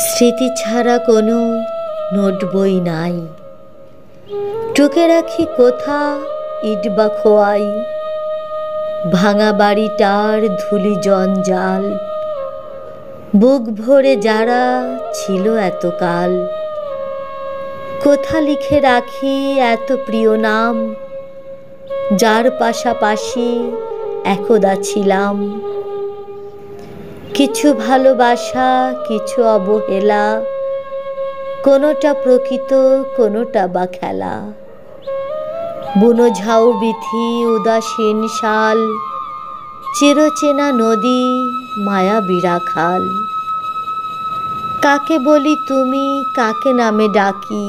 স্মৃতি ছাড়া কোনো নোট বই নাই, টুকে রাখি কোথা ইট বা খোয়াই। ভাঙা বাড়িটার ধুলি জঞ্জাল, বুক ভরে যারা ছিল এতকাল। কোথা লিখে রাখি এত প্রিয় নাম, যার পাশাপাশি একদা ছিলাম। কিছু ভালোবাসা, কিছু অবহেলা, কোনোটা প্রকৃত, কোনোটা বা খেলা। বুনো ঝাউ বিথি, উদাসীন শাল, চিরচেনা নদী, মায়াবী রাখাল। কাকে বলি তুমি, কাকে নামে ডাকি,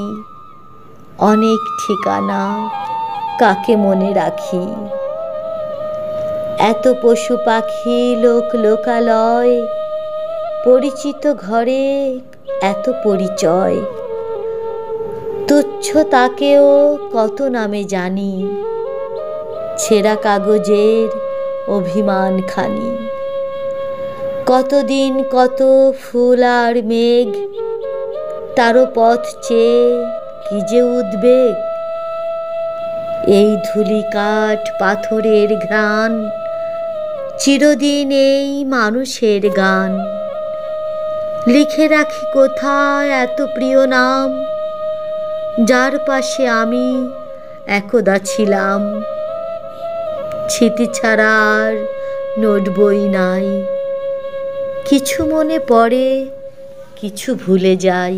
অনেক ঠিকানা কাকে মনে রাখি। এত পশু পাখি, লোক লোকালয়, পরিচিত ঘরে এত পরিচয়। তুচ্ছ তাকেও কত নামে জানি, ছেঁড়া কাগজের অভিমানখানি। কতদিন কত ফুল আর মেঘ, তারও পথ চেয়ে কি যে উদ্বেগ। এই ধূলিকাঠ পাথরের ঘ্রাণ, চিরদিন এই মানুষের গান। লিখে রাখি কোথায় এত প্রিয় নাম, যার পাশে আমি একদা ছিলাম। স্মৃতি ছাড়া আর নোট বই নাই, কিছু মনে পড়ে, কিছু ভুলে যাই।